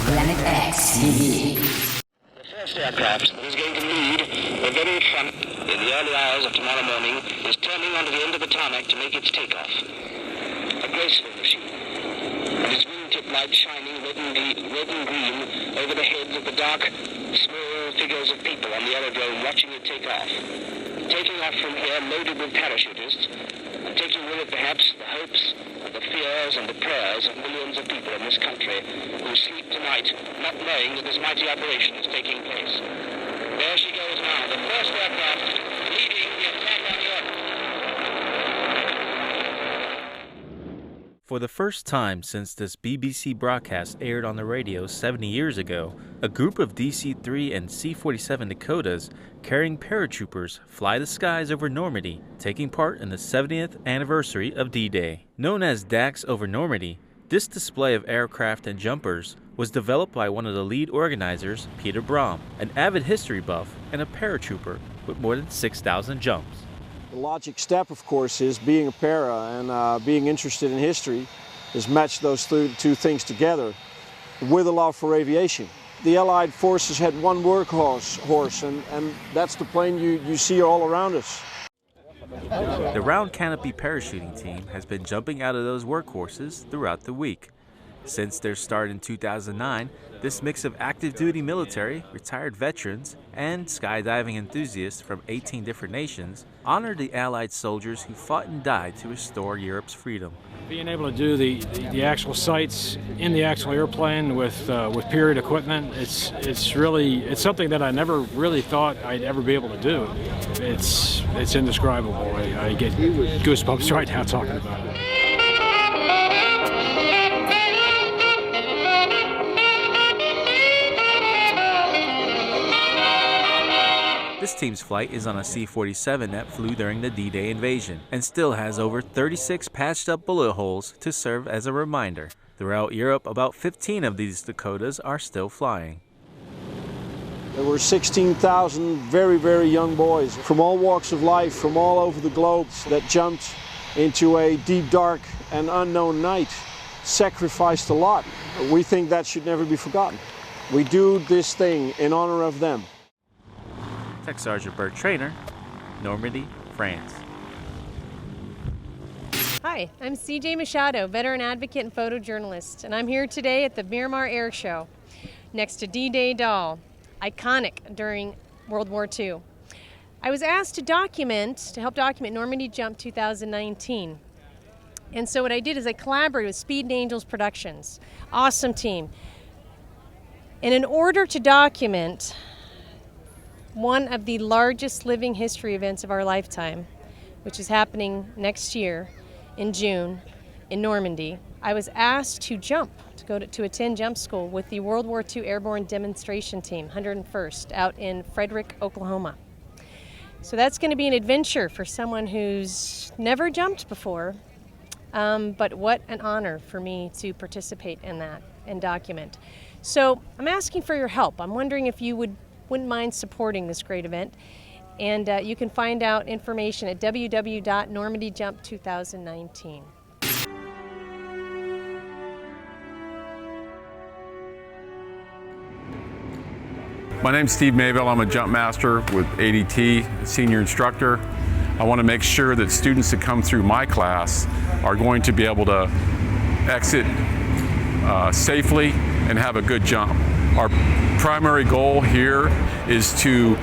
Planet X TV. The first aircraft that is going to lead the very front in the early hours of tomorrow morning is turning onto the end of the tarmac to make its takeoff. A graceful machine. And its wingtip light shining red and green over the heads of the dark, small figures of people on the aerodrome watching it take off. Taking off from here loaded with parachutists, and taking with it perhaps the hopes, the fears and the prayers of millions of people in this country who sleep tonight not knowing that this mighty operation is taking place. There she goes now, the first aircraft leading the attack on the Earth. For the first time since this BBC broadcast aired on the radio 70 years ago, a group of DC-3 and C-47 Dakotas carrying paratroopers fly the skies over Normandy, taking part in the 70th anniversary of D-Day. Known as DAX over Normandy, this display of aircraft and jumpers was developed by one of the lead organizers, Peter Brahm, an avid history buff and a paratrooper with more than 6,000 jumps. The logic step, of course, is being a para and being interested in history is match those two things together with a love for aviation. The Allied forces had one workhorse, and that's the plane you see all around us. The round canopy parachuting team has been jumping out of those workhorses throughout the week. Since their start in 2009, this mix of active duty military, retired veterans, and skydiving enthusiasts from 18 different nations honored the Allied soldiers who fought and died to restore Europe's freedom. Being able to do the actual sights in the actual airplane with period equipment, it's something that I never really thought I'd ever be able to do. It's indescribable. I get goosebumps right now talking about it. This team's flight is on a C-47 that flew during the D-Day invasion and still has over 36 patched up bullet holes to serve as a reminder. Throughout Europe, about 15 of these Dakotas are still flying. There were 16,000 very, very young boys from all walks of life, from all over the globe, that jumped into a deep, dark and unknown night, sacrificed a lot. We think that should never be forgotten. We do this thing in honor of them. Tech Sergeant Bert Trainer, Normandy, France. Hi, I'm CJ Machado, veteran advocate and photojournalist, and I'm here today at the Miramar Air Show next to D-Day Doll, iconic during World War II. I was asked to help document Normandy Jump 2019. And so what I did is I collaborated with Speed and Angels Productions, awesome team. And in order to document one of the largest living history events of our lifetime, which is happening next year in June in Normandy, I was asked to attend jump school with the World War II Airborne Demonstration Team, 101st, out in Frederick, Oklahoma. So that's going to be an adventure for someone who's never jumped before, but what an honor for me to participate in that and document. So I'm asking for your help. I'm wondering if you wouldn't mind supporting this great event. And you can find out information at www.normandyjump2019. My name's Steve Mayville. I'm a jump master with ADT, senior instructor. I want to make sure that students that come through my class are going to be able to exit safely and have a good jump. Our primary goal here is to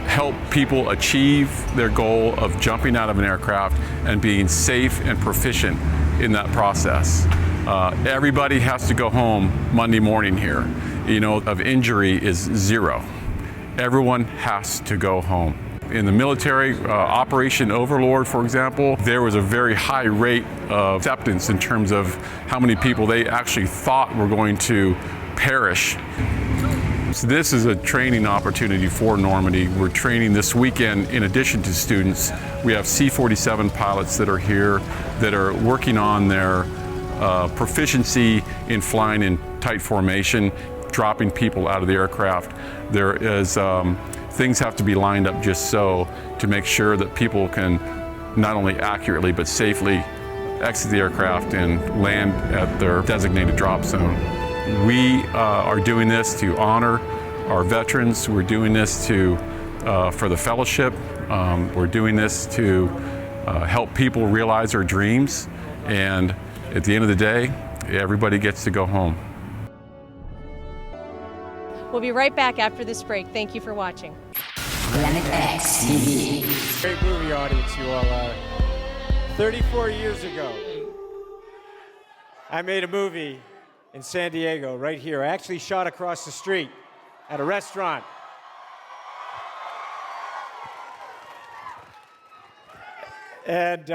help people achieve their goal of jumping out of an aircraft and being safe and proficient in that process. Everybody has to go home Monday morning here. Of injury is 0. Everyone has to go home. In the military, Operation Overlord, for example, there was a very high rate of acceptance in terms of how many people they actually thought were going to perish. So this is a training opportunity for Normandy. We're training this weekend in addition to students. We have C-47 pilots that are here that are working on their proficiency in flying in tight formation, dropping people out of the aircraft. There is things have to be lined up just so to make sure that people can not only accurately but safely exit the aircraft and land at their designated drop zone. We are doing this to honor our veterans. We're doing this for the fellowship. We're doing this to help people realize their dreams. And at the end of the day, everybody gets to go home. We'll be right back after this break. Thank you for watching. Planet X TV. Great movie audience you all are. 34 years ago, I made a movie in San Diego, right here. I actually shot across the street at a restaurant. And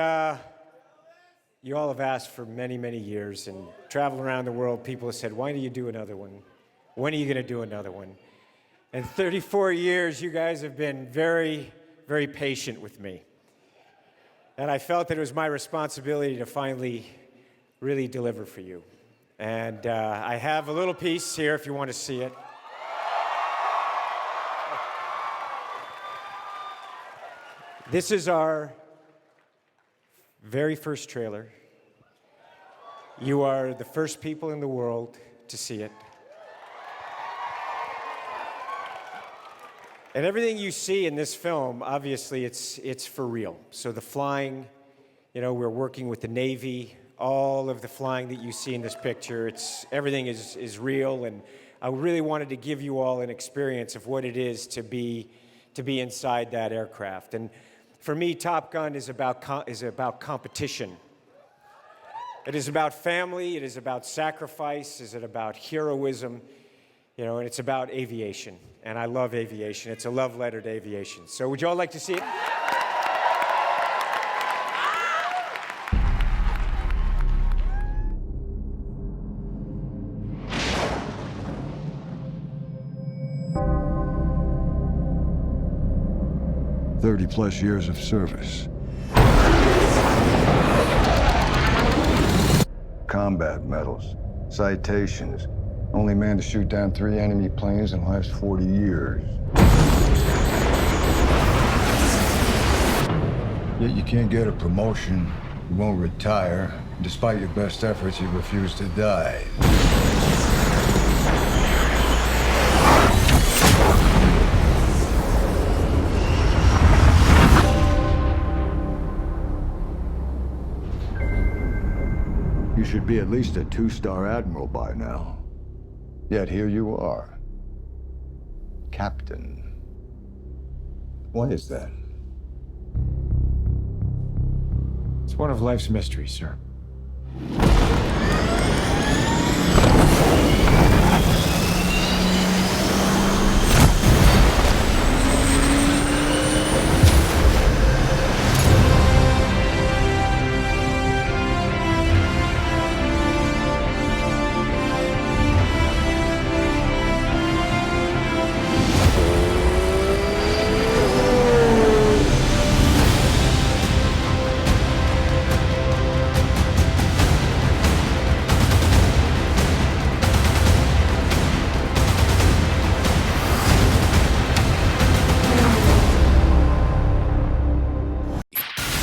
you all have asked for many, many years, and traveling around the world, people have said, why do you do another one? When are you going to do another one? And 34 years, you guys have been very, very patient with me. And I felt that it was my responsibility to finally really deliver for you. And I have a little piece here if you want to see it. This is our very first trailer. You are the first people in the world to see it. And everything you see in this film, obviously, it's for real. So the flying, you know, we're working with the Navy. All of the flying that you see in this picture, everything is real. And I really wanted to give you all an experience of what it is to be inside that aircraft. And for me, Top Gun is about competition. It is about family. It is about sacrifice. Is it about heroism? You know, and it's about aviation. And I love aviation. It's a love letter to aviation. So would you all like to see it? +30 years of service. Combat medals, citations. Only man to shoot down 3 enemy planes in the last 40 years. Yet you can't get a promotion, you won't retire. Despite your best efforts, you refuse to die. You should be at least a 2-star admiral by now. Yet here you are, Captain. Why is that? It's one of life's mysteries, sir.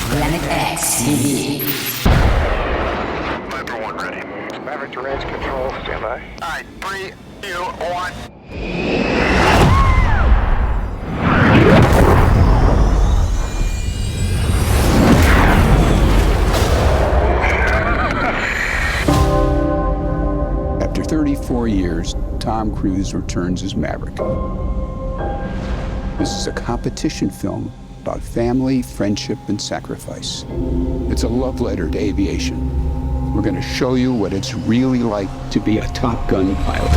Planet X TV. Viper 1 ready. Maverick to range control, stand by. Alright, 3, 2, 1. After 34 years, Tom Cruise returns as Maverick. This is a competition film about family, friendship, and sacrifice. It's a love letter to aviation. We're going to show you what it's really like to be a Top Gun pilot.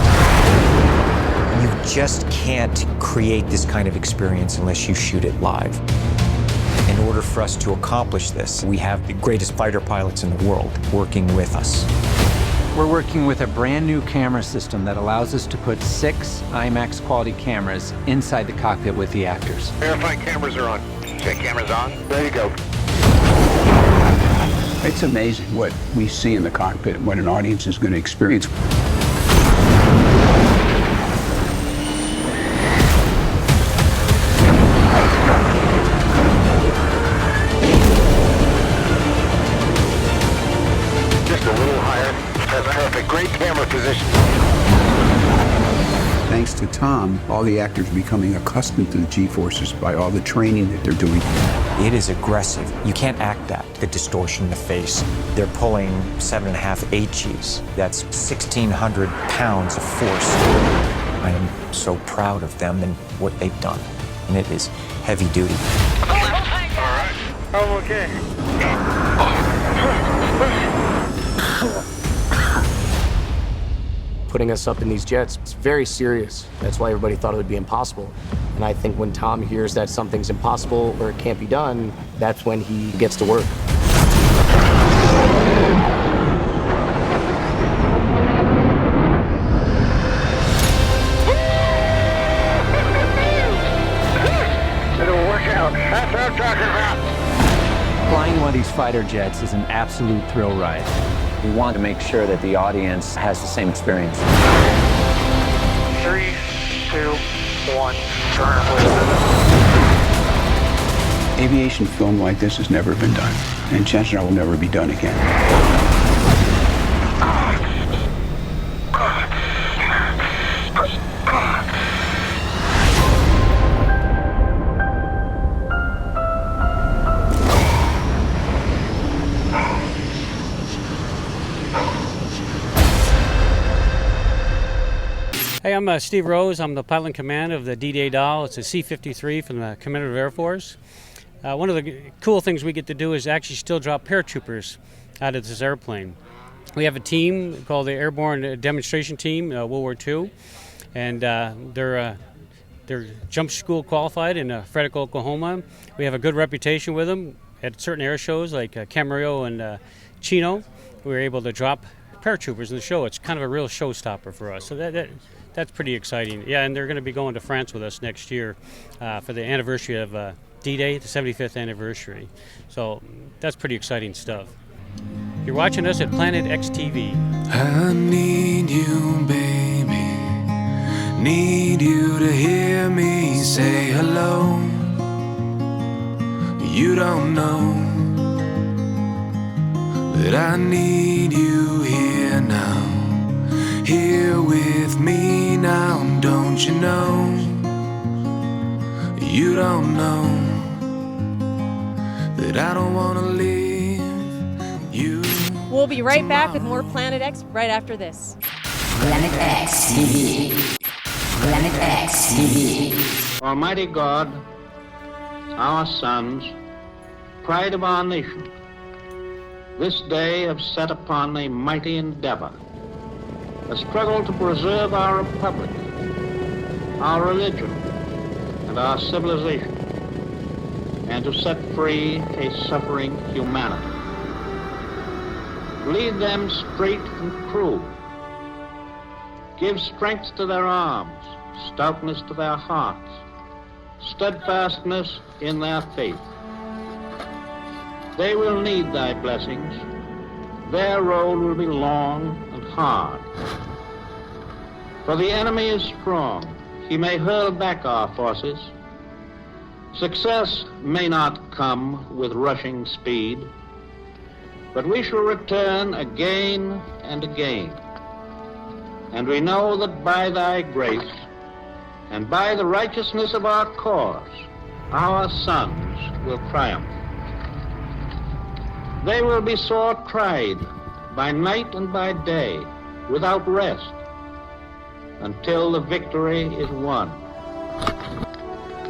You just can't create this kind of experience unless you shoot it live. In order for us to accomplish this, we have the greatest fighter pilots in the world working with us. We're working with a brand new camera system that allows us to put 6 IMAX quality cameras inside the cockpit with the actors. Verify cameras are on. Check cameras on. There you go. It's amazing what we see in the cockpit and what an audience is going to experience. Just a little higher. That's perfect. Great camera position. thanks to Tom, all the actors are becoming accustomed to the G-forces by all the training that they're doing. It is aggressive. You can't act that. The distortion in the face. They're pulling 7.5 HGs. That's 1,600 pounds of force. I am so proud of them and what they've done. And it is heavy duty. Oh my God! I'm okay. Putting us up in these jets, it's very serious. That's why everybody thought it would be impossible. And I think when Tom hears that something's impossible or it can't be done, that's when he gets to work. It'll work out. That's what I'm talking about. Flying one of these fighter jets is an absolute thrill ride. We want to make sure that the audience has the same experience. 3, 2, 1, turn. Aviation film like this has never been done, and chances are will never be done again. Hey, I'm Steve Rose. I'm the pilot in command of the D-Day Doll. It's a C-53 from the Commander of Air Force. One of the cool things we get to do is actually still drop paratroopers out of this airplane. We have a team called the Airborne Demonstration Team, World War II, and they're jump school qualified in Frederick, Oklahoma. We have a good reputation with them at certain air shows like Camarillo and Chino. We were able to drop paratroopers in the show. It's kind of a real showstopper for us. So that's pretty exciting. Yeah, and they're going to be going to France with us next year for the anniversary of D-Day, the 75th anniversary. So that's pretty exciting stuff. You're watching us at Planet X TV. I need you, baby. Need you to hear me say hello. You don't know that I need you here now. Here with me now, don't you know? You don't know that I don't want to leave you. We'll be right back with more Planet X right after this. Planet X TV. Planet X TV. Almighty God, our sons, pride of our nation, this day have set upon a mighty endeavor, a struggle to preserve our republic, our religion, and our civilization, and to set free a suffering humanity. Lead them straight and true. Give strength to their arms, stoutness to their hearts, steadfastness in their faith. They will need thy blessings. Their road will be long and hard. For the enemy is strong. He may hurl back our forces. Success may not come with rushing speed, but we shall return again and again. And we know that by thy grace and by the righteousness of our cause, our sons will triumph. They will be sore tried by night and by day, without rest, until the victory is won.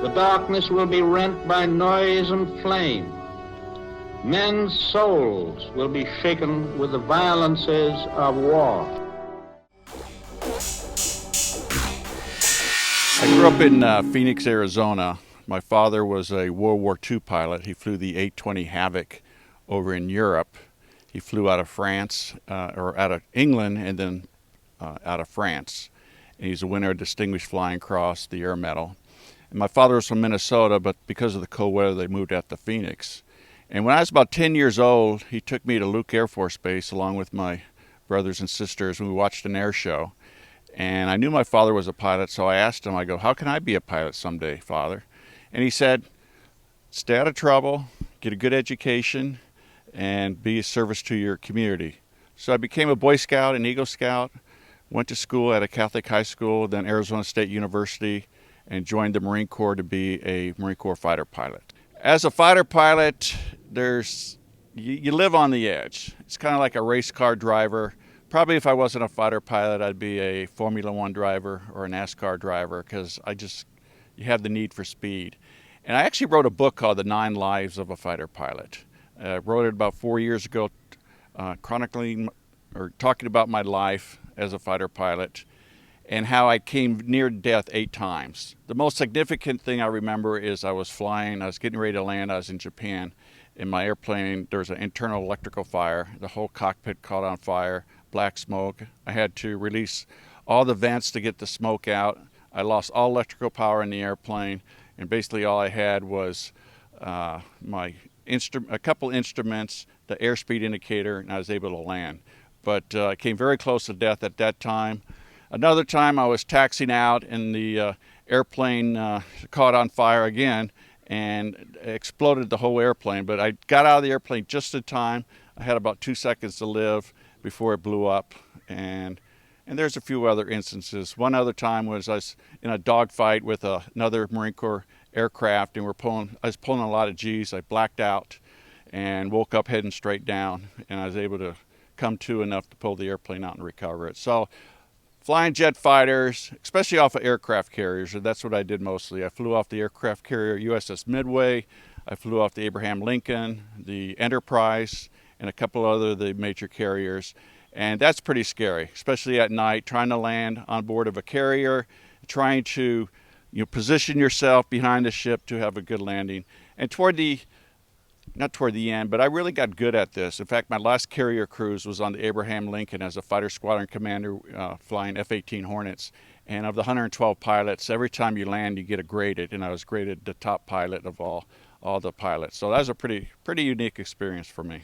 The darkness will be rent by noise and flame. Men's souls will be shaken with the violences of war. I grew up in Phoenix, Arizona. My father was a World War II pilot. He flew the 820 Havoc over in Europe. He flew out of France, or out of England, and then out of France. And he's a winner of Distinguished Flying Cross, the Air Medal. And my father was from Minnesota, but because of the cold weather, they moved out to Phoenix. And when I was about 10 years old, he took me to Luke Air Force Base along with my brothers and sisters, and we watched an air show. And I knew my father was a pilot, so I asked him, I go, how can I be a pilot someday, Father? And he said, stay out of trouble, get a good education, and be a service to your community. So I became a Boy Scout and Eagle Scout, went to school at a Catholic high school, then Arizona State University, and joined the Marine Corps to be a Marine Corps fighter pilot. As a fighter pilot, you live on the edge. It's kind of like a race car driver. Probably if I wasn't a fighter pilot, I'd be a Formula One driver or a NASCAR driver, because you have the need for speed. And I actually wrote a book called The 9 Lives of a Fighter Pilot. I wrote it about 4 years ago, chronicling or talking about my life as a fighter pilot and how I came near death 8 times. The most significant thing I remember is I was getting ready to land, I was in Japan. In my airplane, there was an internal electrical fire. The whole cockpit caught on fire, black smoke. I had to release all the vents to get the smoke out. I lost all electrical power in the airplane, and basically all I had was a couple instruments, the airspeed indicator, and I was able to land. But I came very close to death at that time. Another time I was taxiing out and the airplane caught on fire again and exploded the whole airplane. But I got out of the airplane just in time. I had about 2 seconds to live before it blew up. And there's a few other instances. One other time was I was in a dogfight with another Marine Corps aircraft, and I was pulling a lot of G's. I blacked out and woke up heading straight down, and I was able to come to enough to pull the airplane out and recover it. So flying jet fighters, especially off of aircraft carriers, and that's what I did mostly. I flew off the aircraft carrier USS Midway. I flew off the Abraham Lincoln, the Enterprise, and a couple other the major carriers. And that's pretty scary, especially at night, trying to land on board of a carrier, trying to position yourself behind the ship to have a good landing. And not toward the end, but I really got good at this. In fact, my last carrier cruise was on the Abraham Lincoln as a fighter squadron commander flying F-18 Hornets. And of the 112 pilots, every time you land, you get graded, and I was graded the top pilot of all the pilots. So that was a pretty unique experience for me.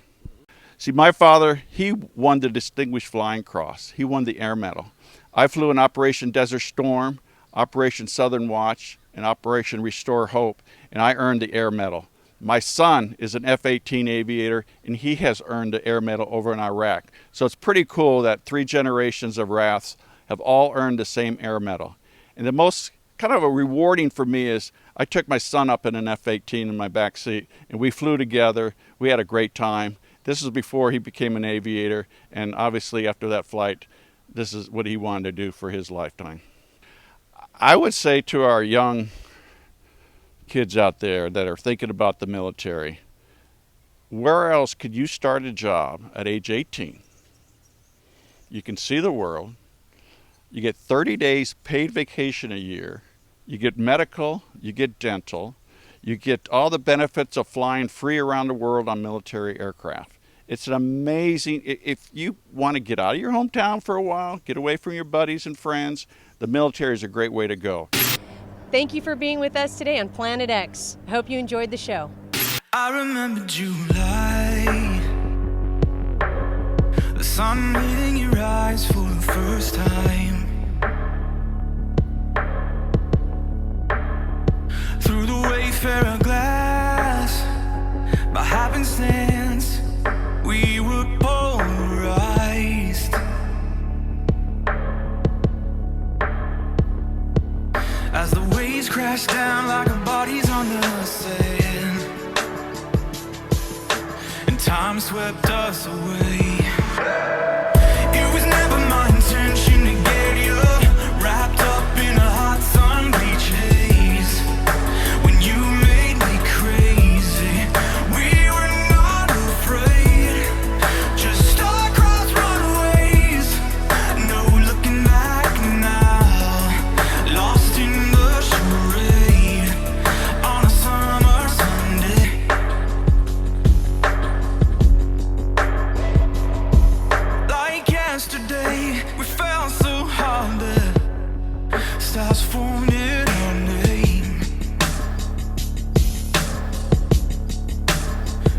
See, my father, he won the Distinguished Flying Cross. He won the Air Medal. I flew in Operation Desert Storm, Operation Southern Watch, and Operation Restore Hope, and I earned the Air Medal. My son is an F-18 aviator, and he has earned the Air Medal over in Iraq. So it's pretty cool that 3 generations of Wraths have all earned the same Air Medal. And the most kind of a rewarding for me is I took my son up in an F-18 in my back seat, and we flew together. We had a great time. This is before he became an aviator, and obviously after that flight, this is what he wanted to do for his lifetime. I would say to our young kids out there that are thinking about the military, where else could you start a job at age 18? You can see the world. You get 30 days paid vacation a year. You get medical, you get dental. You get all the benefits of flying free around the world on military aircraft. It's an amazing, if you want to get out of your hometown for a while, get away from your buddies and friends, the military is a great way to go. Thank you for being with us today on Planet X. I hope you enjoyed the show. I remember July, the sun meeting your eyes for the first time. Through the Wayfarer glass, by happenstance, we were polarized. As the waves crashed down like our bodies on the sand, and time swept us away. It was never my intention to get you wrapped up in a hot sun beach haze. When you made me crazy, we were not afraid. Just star-crossed runways, no looking back now. Lost in the charade on a summer Sunday. Like yesterday, we fell so hard that stars formed in our name.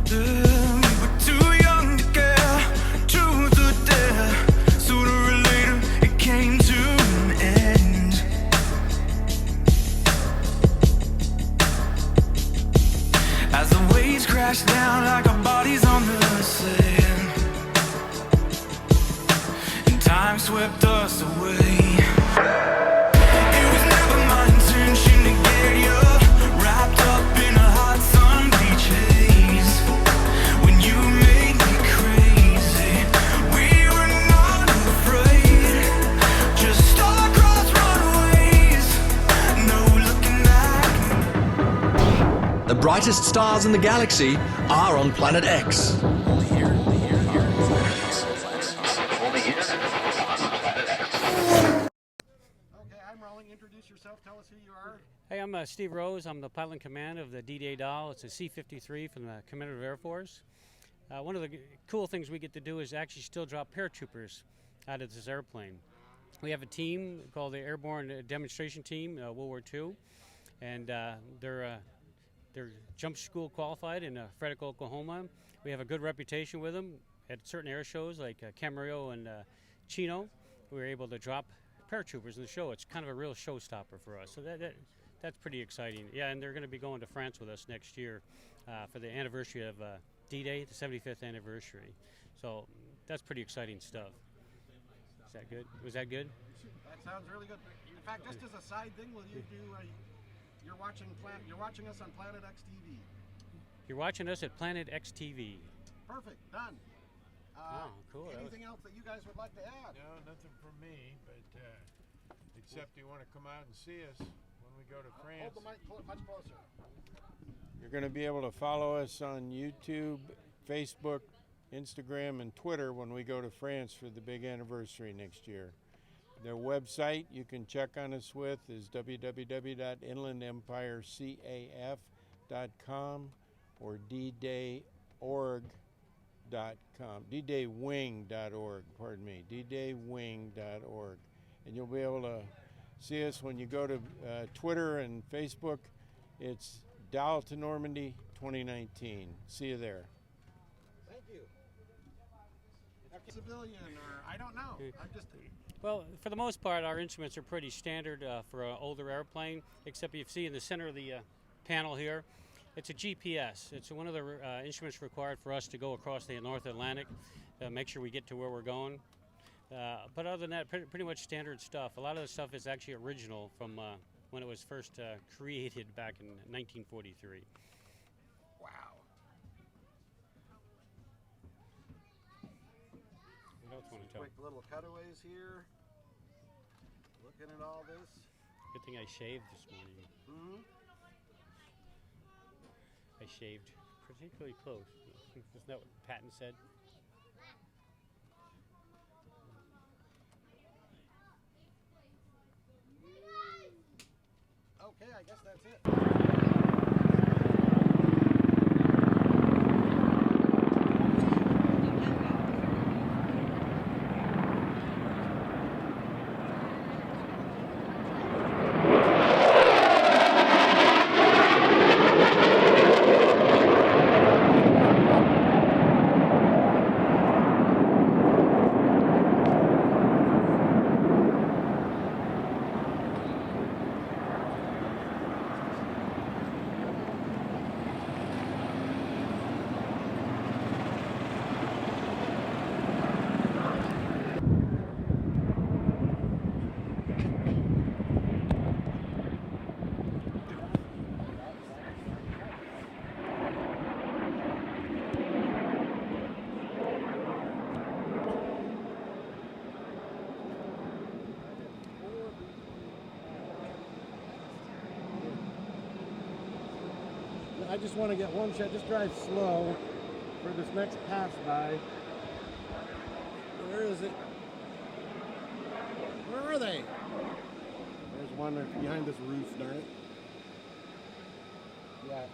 We were too young to care, truth or dare. Sooner or later, it came to an end. As the waves crashed down like our bodies on the sand, and time swept us away. brightest stars in the galaxy are on Planet X. Introduce yourself. Tell us who you are. Hey, I'm Steve Rose. I'm the pilot in command of the D-Day Doll. It's a C-53 from the Commander of Air Force. One of the cool things we get to do is actually still drop paratroopers out of this airplane. We have a team called the Airborne Demonstration Team, World War II, and they're jump school qualified in Frederick, Oklahoma. We have a good reputation with them at certain air shows like Camarillo and Chino. We were able to drop paratroopers in the show. It's kind of a real showstopper for us. So that's pretty exciting. Yeah, and they're going to be going to France with us next year for the anniversary of D-Day, the 75th anniversary. So that's pretty exciting stuff. Is that good? Was that good? That sounds really good. In fact, just as a side thing, will you do? You're watching us on Planet X TV. You're watching us at Planet X TV. Perfect. Done. Oh, cool. Anything else that you guys would like to add? No, nothing from me, but except you want to come out and see us when we go to France. Hold the mic much closer. You're going to be able to follow us on YouTube, Facebook, Instagram, and Twitter when we go to France for the big anniversary next year. Their website you can check on us with is www.inlandempirecaf.com or ddaywing.org, ddaywing.org, and you'll be able to see us when you go to Twitter and Facebook. It's Dial to Normandy 2019. See you there. Thank you. Civilian, or I don't know. I'm just. Well, for the most part, our instruments are pretty standard for an older airplane, except you see in the center of the panel here, it's a GPS. It's one of the instruments required for us to go across the North Atlantic, make sure we get to where we're going. But other than that, pretty much standard stuff. A lot of the stuff is actually original from when it was first created back in 1943. Wow. What else want to tell? Quick little cutaways here. Looking at all this. Good thing I shaved this morning. Mm-hmm. I shaved particularly close. Isn't that what Patton said? Okay, I guess that's it. I just want to get one shot. Just drive slow for this next pass by. Where is it? Where are they? There's one behind this roof, darn it. Yeah.